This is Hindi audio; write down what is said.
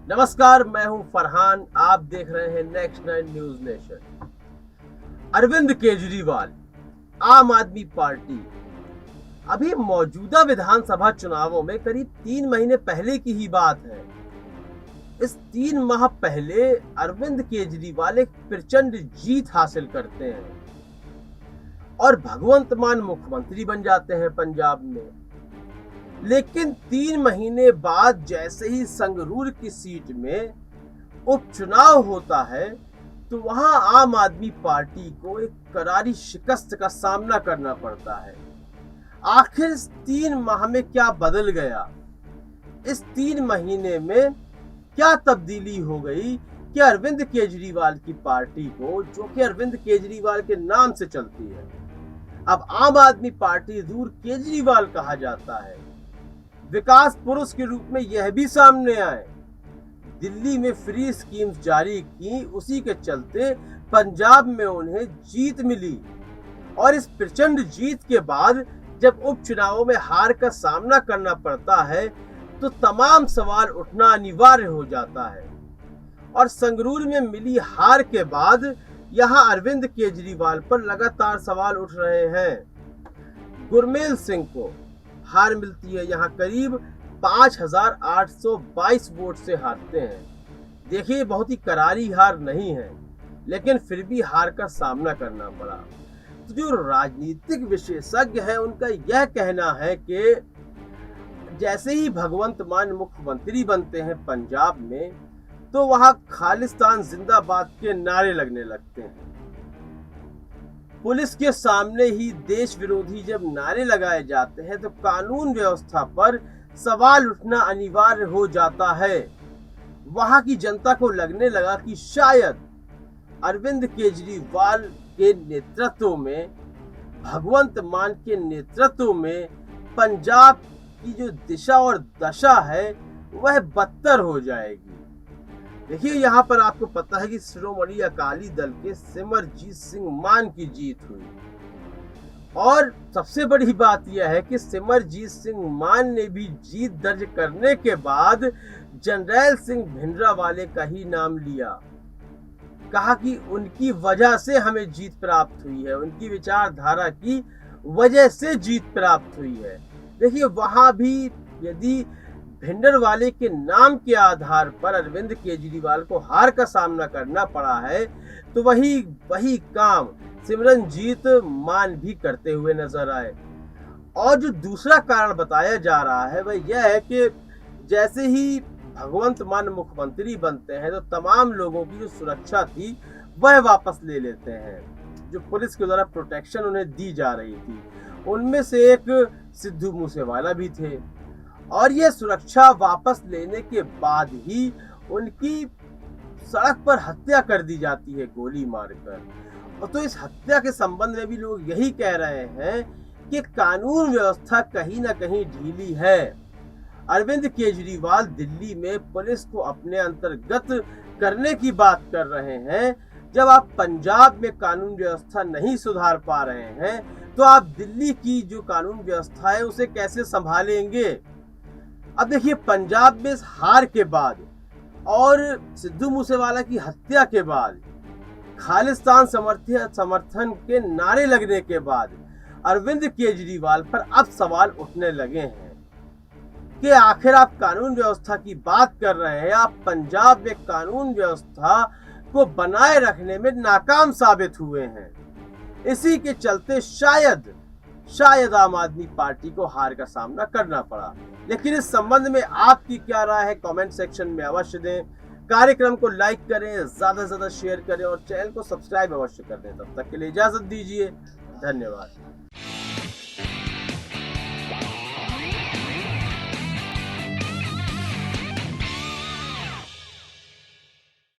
नमस्कार, मैं हूं फरहान। आप देख रहे हैं next 9 news nation. Arvind Kejriwal, Aam Aadmi party, अभी मौजूदा विधानसभा चुनावों में करीब 3 महीने पहले की ही बात है। इस 3 माह पहले अरविंद केजरीवाल एक प्रचंड जीत हासिल करते हैं और भगवंत मान मुख्यमंत्री बन जाते हैं पंजाब में। लेकिन 3 महीने बाद जैसे ही संगरूर की सीट में उपचुनाव होता है तो वहां आम आदमी पार्टी को एक करारी शिकस्त का सामना करना पड़ता है। आखिर इस 3 माह में क्या बदल गया? इस 3 महीने में क्या तब्दीली हो गई कि अरविंद केजरीवाल की पार्टी को, जो कि अरविंद केजरीवाल के नाम से चलती है, अब आम आदमी पार्टी दूर केजरीवाल कहा जाता है। विकास पुरुष के रूप में यह भी सामने आए, दिल्ली में फ्री स्कीम्स जारी की, उसी के चलते पंजाब में उन्हें जीत मिली। और इस प्रचंड जीत के बाद जब उपचुनावों में हार का सामना करना पड़ता है तो तमाम सवाल उठना अनिवार्य हो जाता है। और संगरूर में मिली हार के बाद यहां अरविंद केजरीवाल पर लगातार सवाल उठ रहे हैं। गुरमेल सिंह को हार मिलती है, यहां करीब 5,822 वोट से हारते हैं। देखिए, बहुत ही करारी हार नहीं है, लेकिन फिर भी हार का सामना करना पड़ा। तो जो राजनीतिक विशेषज्ञ हैं उनका यह कहना है कि जैसे ही भगवंत मान मुख्यमंत्री बनते हैं पंजाब में तो वहां खालिस्तान जिंदाबाद के नारे लगने लगते हैं। पुलिस के सामने ही देश विरोधी जब नारे लगाए जाते हैं तो कानून व्यवस्था पर सवाल उठना अनिवार्य हो जाता है। वहां की जनता को लगने लगा कि शायद अरविंद केजरीवाल के नेतृत्व में, भगवंत मान के नेतृत्व में पंजाब की जो दिशा और दशा है वह बदतर हो जाएगी। देखिए, यहाँ पर आपको पता है कि श्रोमणी अकाली दल के सिमरजीत सिंह मान की जीत हुई और सबसे बड़ी बात यह है कि सिमरजीत सिंह मान ने भी जीत दर्ज करने के बाद जनरैल सिंह भिंडरावाले का ही नाम लिया। कहा कि उनकी वजह से हमें जीत प्राप्त हुई है, उनकी विचारधारा की वजह से जीत प्राप्त हुई है। देखिए, वहां भी यदि भिंडरवाले के नाम के आधार पर अरविंद केजरीवाल को हार का सामना करना पड़ा है तो वही काम सिमरनजीत मान भी करते हुए नजर आए। और जो दूसरा कारण बताया जा रहा है वह यह है कि जैसे ही भगवंत मान मुख्यमंत्री बनते हैं तो तमाम लोगों की जो सुरक्षा थी वह वापस ले लेते हैं। जो पुलिस के द्वारा प्रोटेक्शन उन्हें दी जा रही थी उनमें से एक सिद्धू मूसेवाला भी थे और यह सुरक्षा वापस लेने के बाद ही उनकी सड़क पर हत्या कर दी जाती है गोली मारकर। और तो इस हत्या के संबंध में भी लोग यही कह रहे हैं कि कानून व्यवस्था कहीं ना कहीं ढीली है। अरविंद केजरीवाल दिल्ली में पुलिस को अपने अंतर्गत करने की बात कर रहे हैं। जब आप पंजाब में कानून व्यवस्था नहीं सुधार पा रहे हैं तो आप दिल्ली की जो कानून व्यवस्था है उसे कैसे संभालेंगे? अब देखिए, पंजाब में इस हार के बाद और सिद्धू मूसेवाला की हत्या के बाद, खालिस्तान समर्थन के नारे लगने के बाद अरविंद केजरीवाल पर अब सवाल उठने लगे हैं कि आखिर आप कानून व्यवस्था की बात कर रहे हैं, आप पंजाब में कानून व्यवस्था को बनाए रखने में नाकाम साबित हुए हैं। इसी के चलते शायद आम आदमी पार्टी को हार का सामना करना पड़ा। लेकिन इस संबंध में आपकी क्या राय है? कमेंट सेक्शन में अवश्य दें। कार्यक्रम को लाइक करें, ज्यादा से ज्यादा शेयर करें और चैनल को सब्सक्राइब अवश्य कर दें। तब तक के लिए इजाजत दीजिए। धन्यवाद।